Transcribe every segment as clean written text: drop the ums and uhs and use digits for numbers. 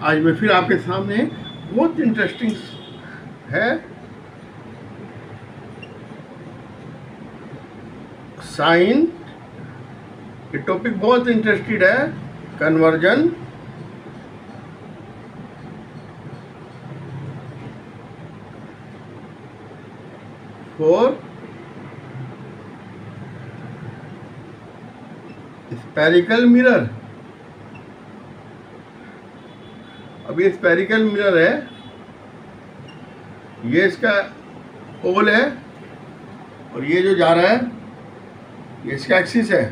आज मैं फिर आपके सामने बहुत इंटरेस्टिंग है साइन। ये टॉपिक बहुत इंटरेस्टेड है, कन्वर्जन फॉर स्फेरिकल मिरर। अब ये स्फेरिकल मिरर है, ये इसका पोल है और ये जो जा रहा है ये इसका एक्सिस है,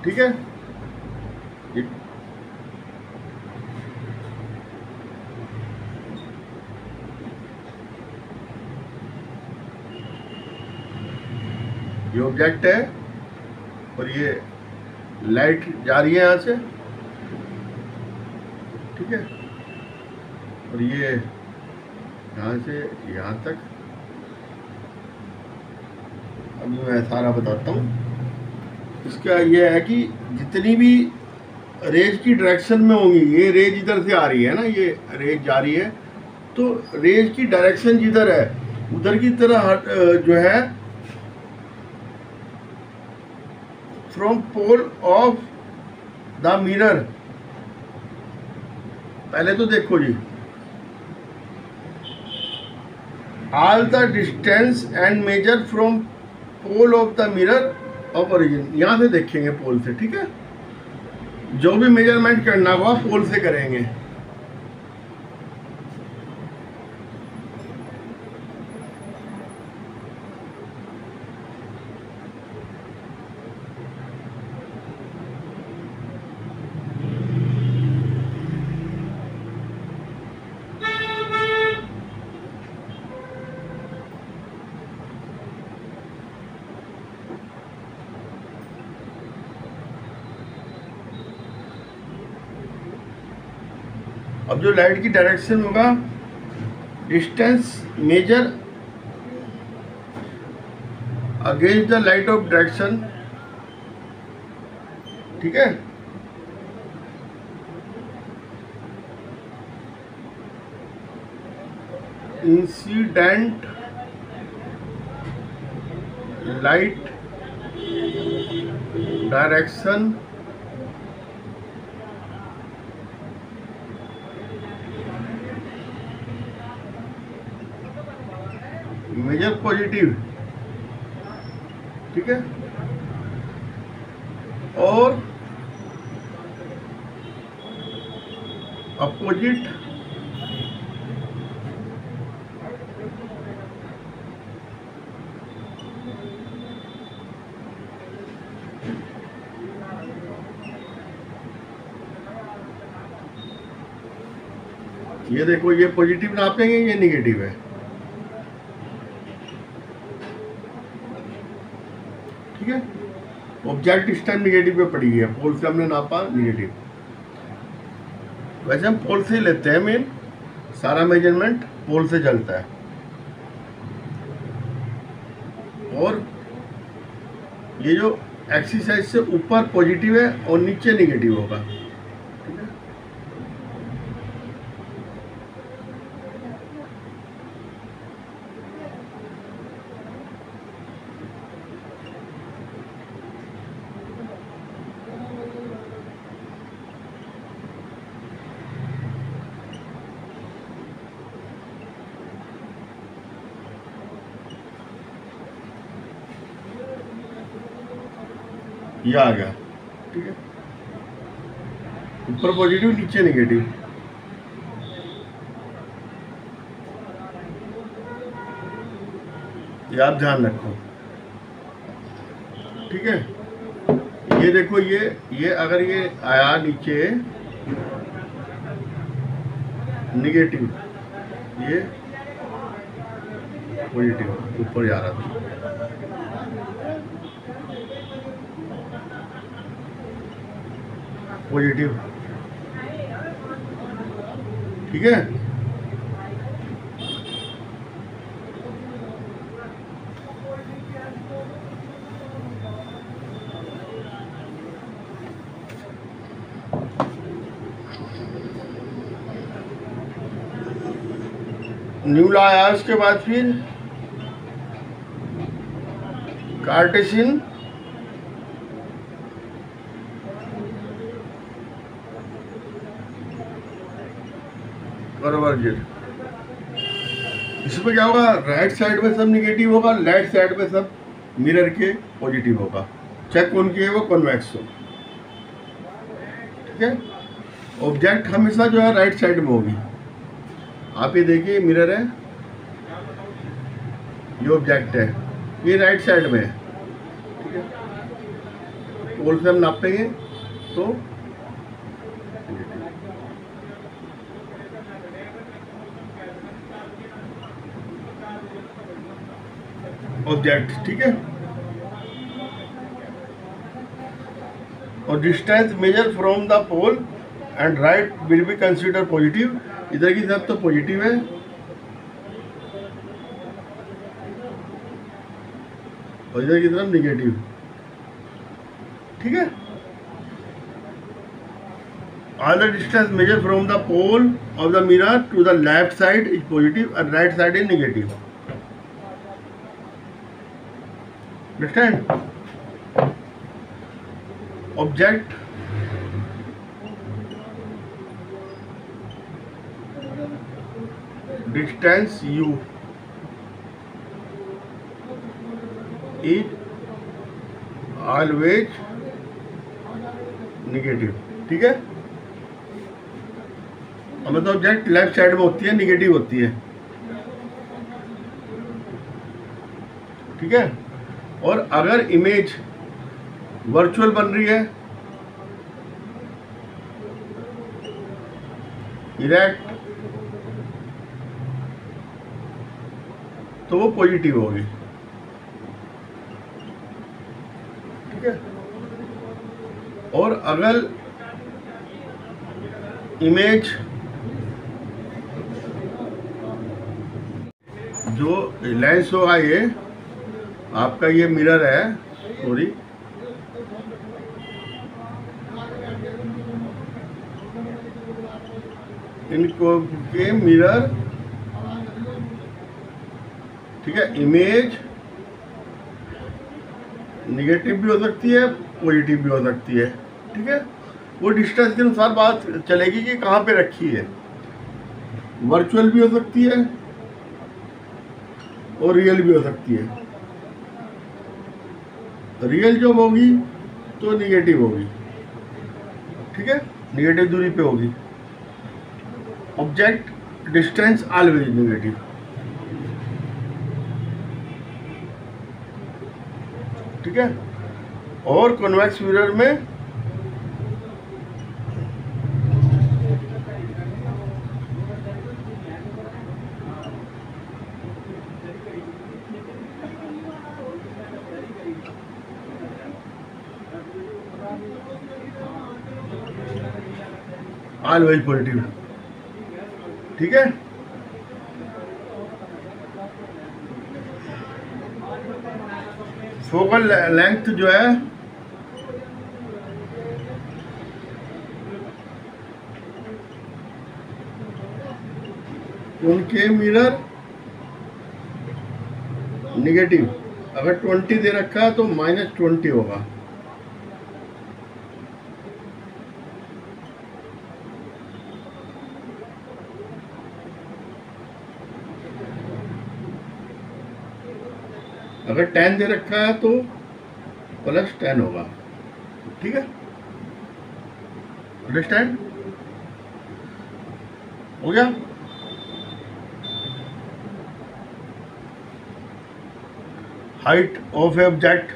ठीक है। ये ऑब्जेक्ट है और ये लाइट जा रही है यहाँ से, ठीक है, और ये यहाँ से यहाँ तक। अब मैं सारा बताता हूँ। इसका ये है कि जितनी भी रेज की डायरेक्शन में होंगी, ये रेज इधर से आ रही है ना, ये रेज जा रही है, तो रेज की डायरेक्शन जिधर है उधर की तरह जो है from pole of the mirror. पहले तो देखो जी, all the distance and measure from pole of the mirror of origin. यहाँ से देखेंगे पोल से, ठीक है। जो भी मेजरमेंट करना होगा पोल से करेंगे। अब जो लाइट की डायरेक्शन होगा, distance measure against the light of direction, ठीक है। Incident light direction measure positive, ठीक है, और अपोजिट ये देखो, ये पॉजिटिव नापेंगे, ये निगेटिव है, ठीक है। ऑब्जेक्ट इस टाइम निगेटिव पे पड़ी है, पोल से हमने नापा निगेटिव। वैसे हम पोल से लेते हैं, मेन सारा मेजरमेंट पोल से चलता है, और ये जो एक्सिस है इससे ऊपर पॉजिटिव है और नीचे निगेटिव होगा, ठीक है। ये आ गया, ठीक है। ऊपर पॉजिटिव नीचे निगेटिव, ये आप ध्यान रखो, ठीक है। ये देखो, ये अगर ये आया नीचे निगेटिव, ये पॉजिटिव ऊपर जा रहा था, पॉजिटिव, ठीक है। न्यू लॉ आया उसके बाद फिर कार्टेशियन कन्वर्जेंट। इसमें क्या होगा, राइट साइड में सब निगेटिव होगा, लेफ्ट साइड में सब मिरर के पॉजिटिव होगा, चाहे कौन की है वो कन्वेक्स हो। ठीक है, ऑब्जेक्ट हमेशा जो है राइट साइड में होगी। आप ये देखिए मिरर है, ये ऑब्जेक्ट है, ये राइट साइड में है। ठीक है, पोल से हम नापेंगे तो ऑब्जेक्ट। ठीक है, और distance measure from the pole and right will be consider positive. इधर की तरफ तो पॉजिटिव है, और इधर की तरफ निगेटिव। ठीक है, all the distance measure from the pole of the mirror to the left side is positive and right side is negative. Understand? Object distance u is always negative. ठीक है, मतलब ऑब्जेक्ट लेफ्ट साइड में होती है, negative होती है। ठीक है, और अगर इमेज वर्चुअल बन रही है, इरेक्ट, तो वो पॉजिटिव होगी। ठीक है, और अगर इमेज जो लेंस होगा, ये आपका ये मिरर है, सॉरी इनको के मिरर। ठीक है, इमेज निगेटिव भी हो सकती है, पॉजिटिव भी हो सकती है। ठीक है, वो डिस्टेंस के अनुसार बात चलेगी कि कहाँ पे रखी है। वर्चुअल भी हो सकती है और रियल भी हो सकती है। रियल जो होगी तो निगेटिव होगी। ठीक है, निगेटिव दूरी पे होगी। Object distance always negative. ठीक है, और कन्वेक्स मिरर में ऑलवेज पॉजिटिव। ठीक है, फोकल लेंथ जो है उनके मिरर निगेटिव, अगर 20 दे रखा है तो -20 होगा। अगर 10 दे रखा है तो +10 होगा। ठीक है, अंडरस्टैंड हो गया। Height of A object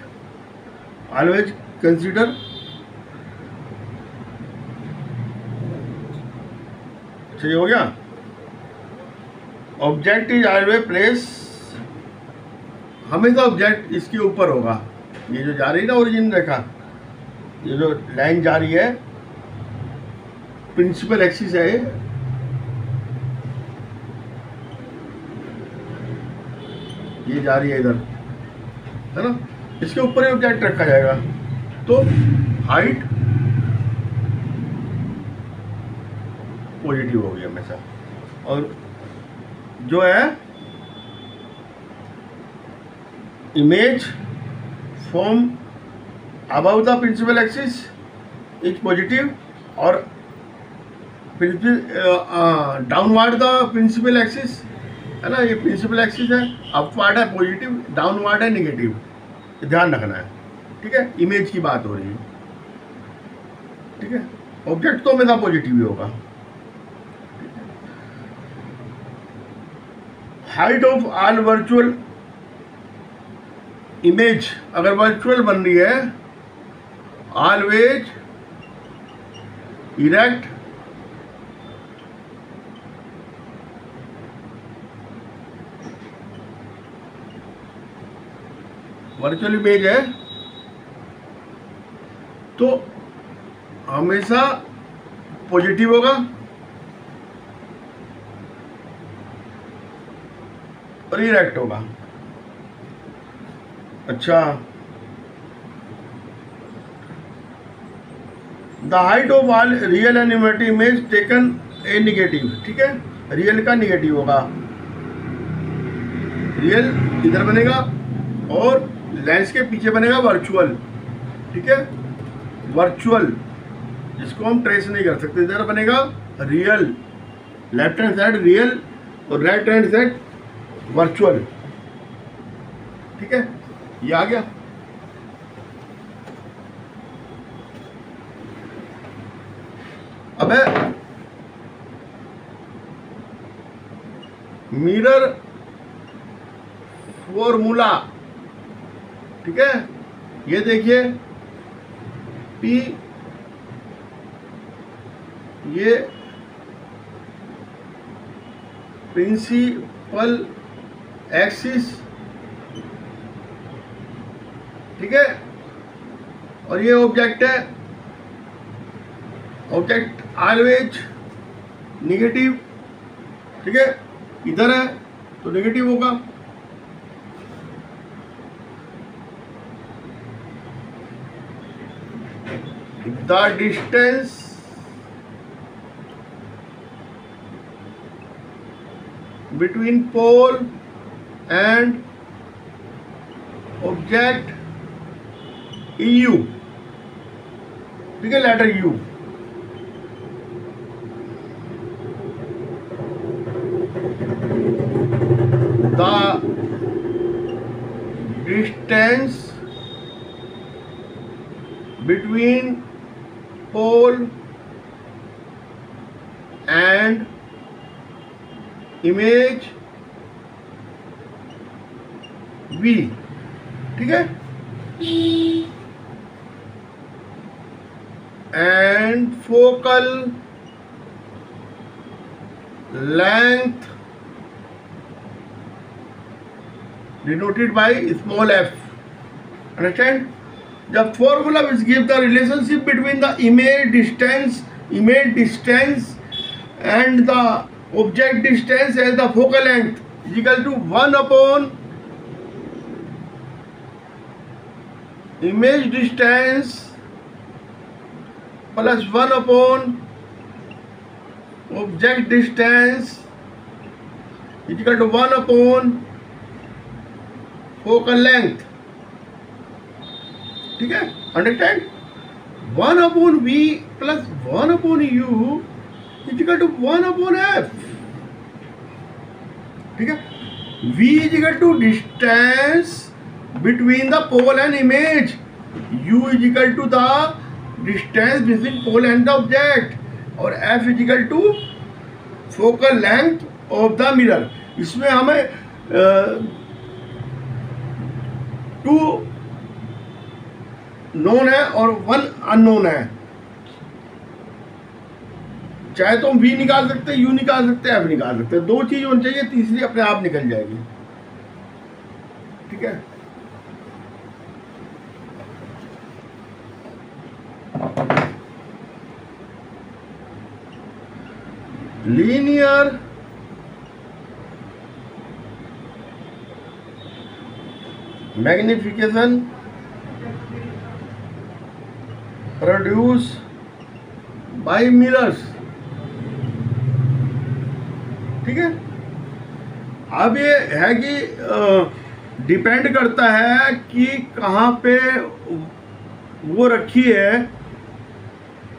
always consider. सही हो गया। ऑब्जेक्ट इज ऑलवेज प्लेस, हमेशा ऑब्जेक्ट इसके ऊपर होगा। ये जो जा रही है ना ओरिजिन रेखा, ये जो लाइन जा रही है, प्रिंसिपल एक्सिस है, ये जा रही है इधर, है ना, इसके ऊपर ही ऑब्जेक्ट रखा जाएगा। तो हाइट पॉजिटिव होगी हमेशा, और जो है image from above the principal axis is positive और डाउनवर्ड द प्रिंसिपल एक्सिस है ना, ये प्रिंसिपल एक्सिस है, अपवर्ड है पॉजिटिव, डाउनवर्ड है नेगेटिव, ध्यान रखना है। ठीक है, इमेज की बात हो रही है। ठीक है, ऑब्जेक्ट तो हमेशा पॉजिटिव ही होगा। Height of all virtual image, अगर वर्चुअल बन रही है, ऑलवेज इरेक्ट वर्चुअल इमेज है तो हमेशा पॉजिटिव होगा और इरेक्ट होगा। अच्छा, the height of all real and imaginary image taken a negative. ठीक है, रियल का निगेटिव होगा, रियल इधर बनेगा और लेंस के पीछे बनेगा वर्चुअल। ठीक है, वर्चुअल जिसको हम ट्रेस नहीं कर सकते, इधर बनेगा real, left hand side real और राइट हैंड साइड वर्चुअल। ठीक है, ये आ गया। अब है मिरर फॉर्मूला। ठीक है, ये देखिए P, ये प्रिंसिपल एक्सिस। ठीक है, और ये ऑब्जेक्ट है, ऑब्जेक्ट ऑलवेज निगेटिव। ठीक है, इधर है तो निगेटिव होगा। The distance between pole and object is u। ठीक है, letter u। the distance between pole and image v। ठीक है, and focal length denoted by small f। Understand? The formula which give the relationship between the image distance and the object distance as the focal length is equal to 1 upon image distance plus 1 upon object distance is equal to 1 upon focal length। ठीक है, understand? 1 upon v plus 1 upon u is equal to 1 upon f। ठीक है, v is equal to distance between the pole and image, u is equal to the distance between pole and the object, और f is equal to focal length of the mirror। इसमें हमें 2 known है और 1 unknown है। चाहे तो हम v निकाल सकते हैं, u निकाल सकते हैं, f निकाल सकते हैं। 2 चीज होनी चाहिए, तीसरी अपने आप निकल जाएगी। ठीक है, linear magnification produce bye mirrors. ठीक है, अब ये है कि डिपेंड करता है कि कहाँ पे वो रखी है,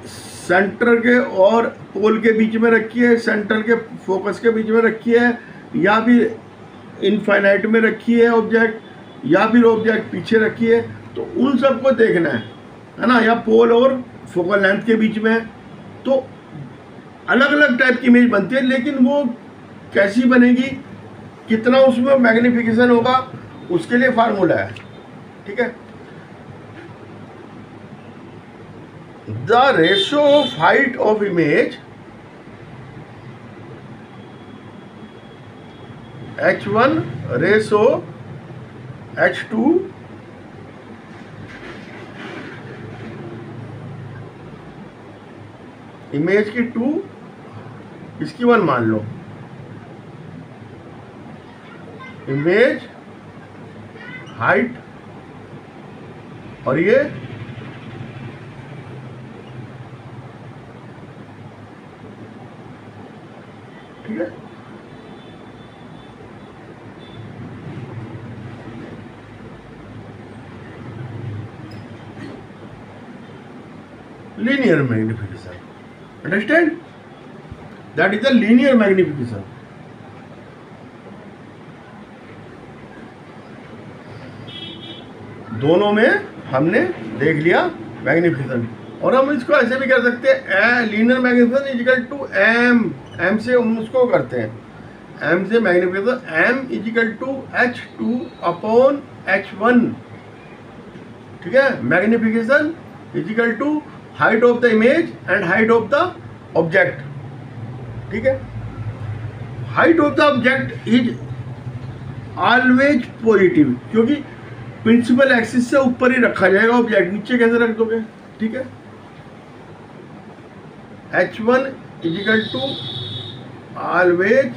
सेंटर के और पोल के बीच में रखी है, सेंटर के फोकस के बीच में रखी है, या फिर इनफाइनाइट में रखी है ऑब्जेक्ट, या फिर ऑब्जेक्ट पीछे रखी है। तो उन सबको देखना है ना, या पोल और फोकल लेंथ के बीच में है। तो अलग अलग टाइप की इमेज बनती है, लेकिन वो कैसी बनेगी, कितना उसमें मैग्निफिकेशन होगा, उसके लिए फार्मूला है। ठीक है, the ratio of height of image H1 ratio H2 image की 2, इसकी 1 मान लो। इमेज, हाइट और ये ठीक है। linear magnification, understand, that is the linear magnification। दोनों में हमने देख लिया मैग्निफिकेशन, और हम इसको ऐसे भी कर सकते हैं, linear magnification is equal to M से हम उसको करते हैं, एम से magnification, M is equal to H2 upon H1। ठीक है, magnification is equal to height of the image and height of the object. ठीक है, height of the object is always positive, क्योंकि प्रिंसिपल एक्सिस से ऊपर ही रखा जाएगा ऑब्जेक्ट, नीचे कैसे रख दोगे। ठीक है, H1 is equal to always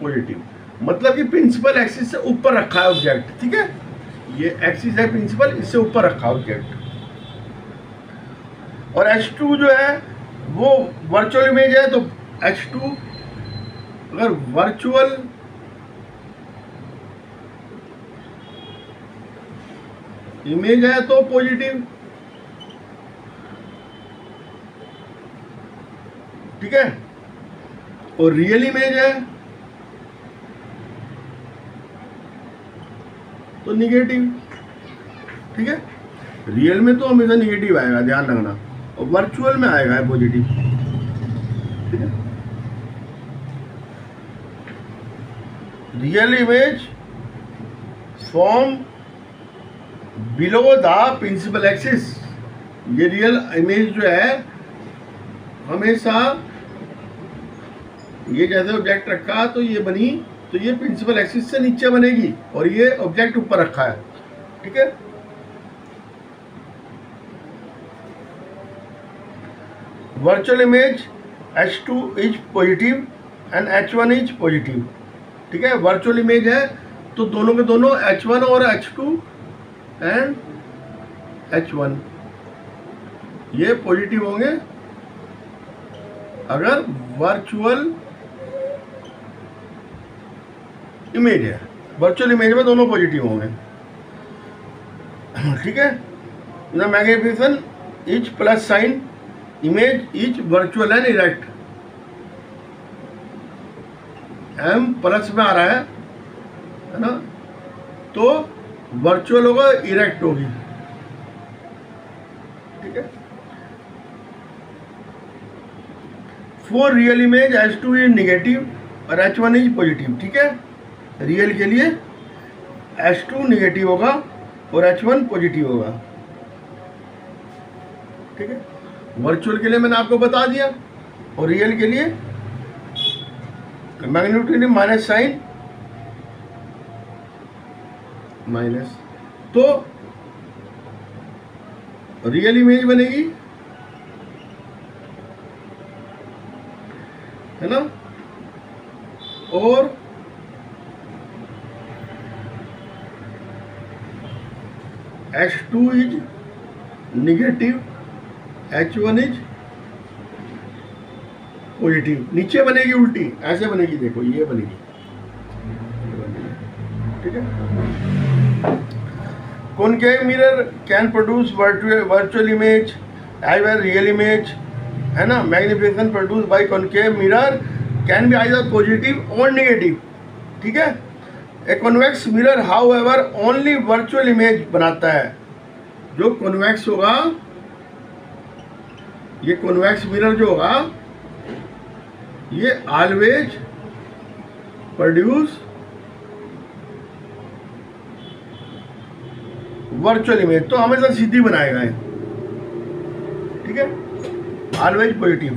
positive, मतलब कि प्रिंसिपल एक्सिस से ऊपर रखा है ऑब्जेक्ट। ठीक है, ये एक्सिस है प्रिंसिपल, इससे ऊपर रखा ऑब्जेक्ट। और H2 जो है वो वर्चुअल इमेज है, तो H2 अगर वर्चुअल इमेज है तो पॉजिटिव। ठीक है, और रियल इमेज है तो निगेटिव। ठीक है, रियल में तो हमेशा निगेटिव आएगा, ध्यान रखना, और वर्चुअल में आएगा पॉजिटिव। ठीक है, real image form below the principal axis. ये रियल इमेज जो है हमेशा ये जैसे ऑब्जेक्ट रखा तो ये बनी, तो ये प्रिंसिपल एक्सिस से नीचे बनेगी और ये ऑब्जेक्ट ऊपर रखा है। ठीक है, virtual image H2 is positive and H1 is positive. ठीक है, वर्चुअल इमेज है तो दोनों के दोनों H1 और H2 एंड H1 ये पॉजिटिव होंगे अगर वर्चुअल इमेज है। वर्चुअल इमेज में दोनों पॉजिटिव होंगे। ठीक है, the magnification is plus sign, image is virtual and erect. M plus में आ रहा है ना, तो वर्चुअल होगा, इरेक्ट होगी। ठीक है, for real image H2 is negative और H1 इज पॉजिटिव। ठीक है, रियल के लिए H2 निगेटिव होगा और H1 पॉजिटिव होगा। ठीक है, वर्चुअल के लिए मैंने आपको बता दिया, और रियल के लिए मैग्नीट्यूड माइनस साइन माइनस, तो रियल इमेज बनेगी, है ना, और H2 is negative, H1 is positive, नीचे बनेगी उल्टी, ऐसे बनेगी, देखो ये बनेगी, ठीक है। Concave mirror can produce virtual image as well real image, है ना। Magnification produce by concave mirror can be either positive और नेगेटिव, ठीक है। A convex mirror however only virtual image बनाता है। जो कॉन्वेक्स होगा, ये कॉन्वेक्स मिरर जो होगा ये ऑलवेज प्रोड्यूस वर्चुअल इमेज, तो हमेशा सीधी बनाएगा ये, ठीक है। Always positive,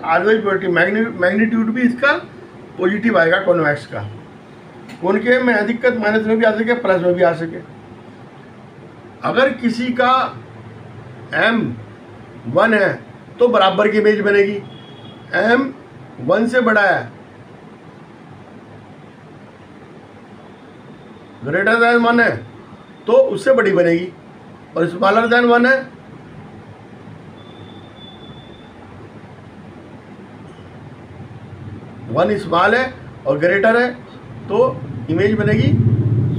always positive, magnitude भी इसका पॉजिटिव आएगा कॉन्वेक्स का। कॉनकेव में अधिकतर माइनस में भी आ सके, प्लस में भी आ सके। अगर किसी का m 1 है तो बराबर की इमेज बनेगी, m 1 से बड़ा है, ग्रेटर देन 1 है तो उससे बड़ी बनेगी, और स्मॉलर देन 1 है 1 स्मॉल है और ग्रेटर है तो इमेज बनेगी,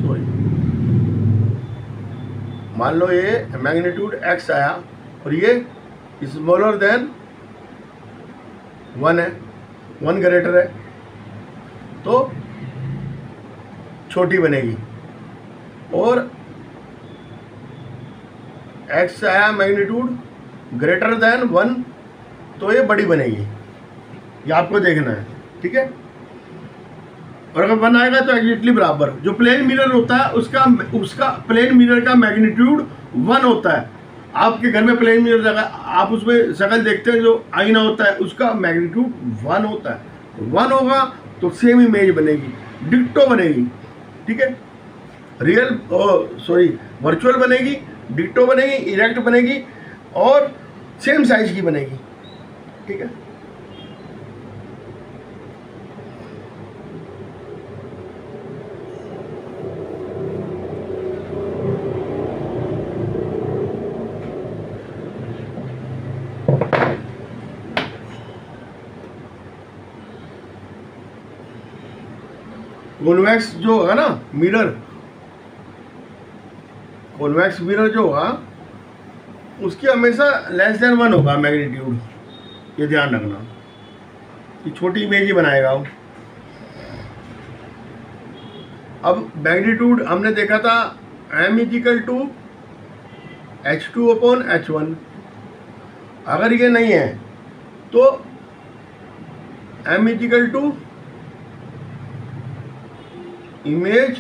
सॉरी मान लो ये मैग्नीट्यूड x आया और ये स्मॉलर देन 1 है, 1 ग्रेटर है तो छोटी बनेगी, और x आया मैग्नीट्यूड ग्रेटर देन 1 तो ये बड़ी बनेगी। ये आपको देखना है, ठीक है। और अगर 1 आएगा तो एग्जैक्टली बराबर। जो प्लेन मिरर होता है उसका प्लेन मिरर का मैग्नीट्यूड 1 होता है। आपके घर में प्लेन मिरर लगा, आप उसमें शक्ल देखते हैं, जो आईना होता है उसका मैग्नीट्यूड 1 होता है। 1 होगा तो सेम इमेज बनेगी, डिक्टो बनेगी, ठीक है। रियल वर्चुअल बनेगी, डिक्टो बनेगी, इरेक्ट बनेगी और सेम साइज की बनेगी, ठीक है। कॉन्वेक्स जो होगा ना मिरर, कॉन्वेक्स मिरर जो होगा उसकी हमेशा लेस देन 1 होगा मैग्नीट्यूड, ये ध्यान रखना कि छोटी इमेज ही बनाएगा वो। अब मैग्नीट्यूड हमने देखा था m = h2/h1, अगर ये नहीं है तो m = इमेज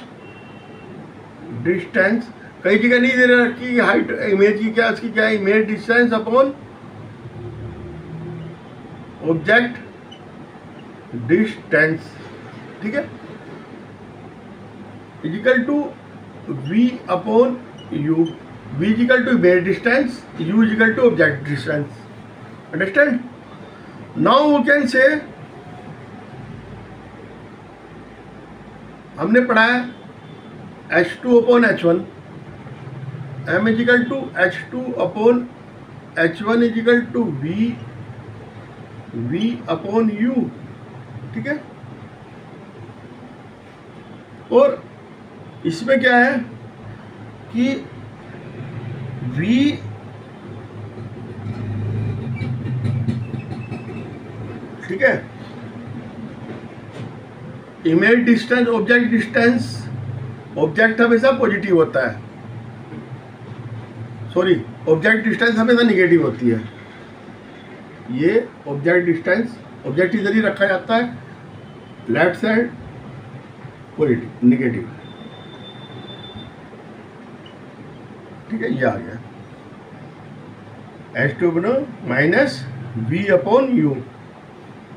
डिस्टेंस, कई जगह नहीं दे रखी हाइट इमेज की, क्या इसकी क्या है, image distance upon object distance, ठीक है, = v/u, v = image distance, u = object distance, understand. Now we can say, हमने पढ़ा है h2/h1, m = h2/h1 = v/u, ठीक है। और इसमें क्या है कि v ठीक है, image distance, object distance, object हमेशा पॉजिटिव होता है, ऑब्जेक्ट डिस्टेंस हमेशा निगेटिव होती है। ये ऑब्जेक्ट डिस्टेंस, ऑब्जेक्ट इधर ही रखा जाता है, लेफ्ट साइड पॉजिटिव निगेटिव, ठीक है। ये आ गया h2 -v/u,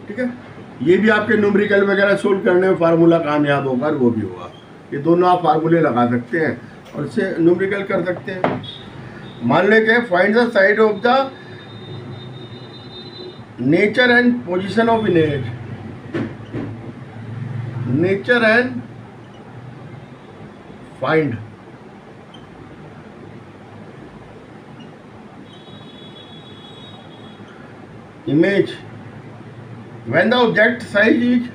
ठीक है। ये भी आपके न्यूमेरिकल वगैरह सोल्व करने में फार्मूला कामयाब होगा और वो भी होगा। ये दोनों आप फार्मूले लगा सकते हैं और इससे न्यूमेरिकल कर सकते हैं। मान ले के find the side of the nature and position of image, nature and find, image when the object size is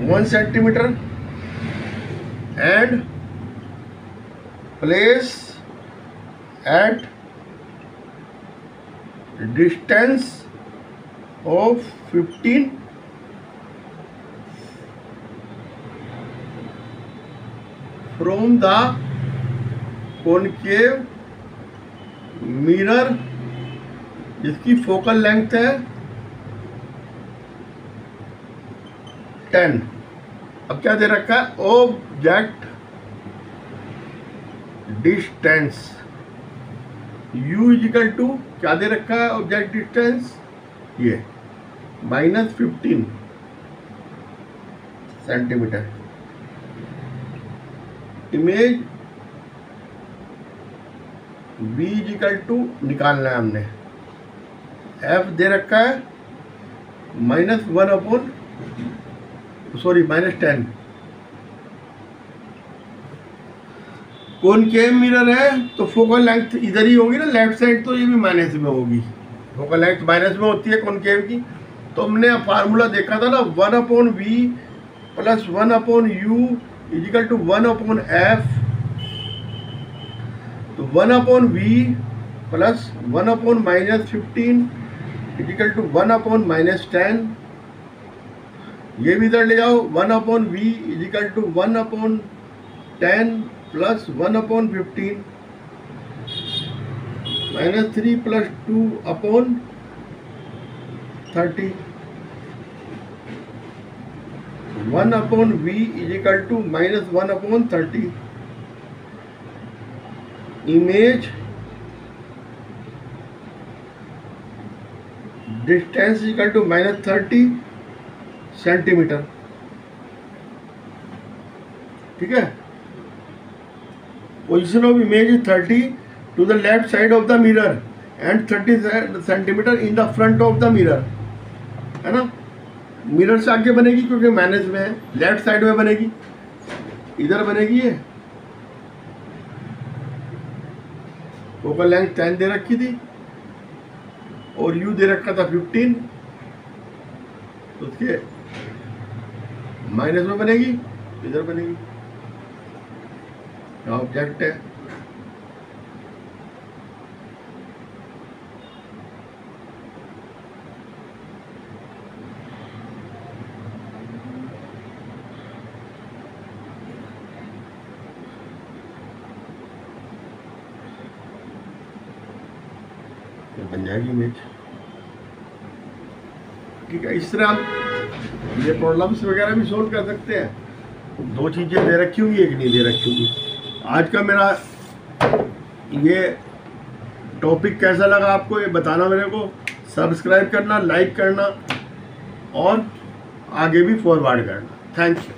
1 centimeter and place at distance of 15 from the concave mirror जिसकी फोकल लेंथ है 10। अब क्या दे रखा है, object distance u is equal to क्या दे रखा है, ऑब्जेक्ट डिस्टेंस ये -15 centimetre. Image v is equal to निकालना है हमने, f दे रखा है -10। कॉनकेव मिरर है तो फोकल लेंथ इधर ही होगी ना, लेफ्ट साइड, तो ये भी माइनस में होगी, फोकल लेंथ माइनस में होती है कॉनकेव की। तो हमने फार्मूला देखा था ना, 1/v plus 1/u is equal to 1/f। तो 1/v प्लस 1/-15 इजिकल टू 1/-10। ये भी इधर ले जाओ, 1/v is equal to 1/10 plus 1/15 -3 plus 2/30। 1/v is equal to -1/30। Image distance is equal to -30 centimetre. ठीक है, position of image is 30 to the left side of the mirror and 30 centimetre in the front of the mirror, है ना। Mirror से आगे बनेगी क्योंकि minus में है, लेफ्ट साइड में बनेगी, इधर बनेगी ये। फोकल लेंथ 10 दे रखी थी और u दे रखा था 15, तो उसके माइनस में बनेगी, इधर बनेगी, ऑब्जेक्ट है। बन जाएगी इमेज। ठीक है, इस तरह हम ये प्रॉब्लम्स वगैरह भी सोल्व कर सकते हैं। 2 चीज़ें दे रखी होंगी, एक नहीं दे रखी होगी। आज का मेरा ये टॉपिक कैसा लगा आपको, ये बताना मेरे को, सब्सक्राइब करना, लाइक करना और आगे भी फॉरवर्ड करना। Thank you.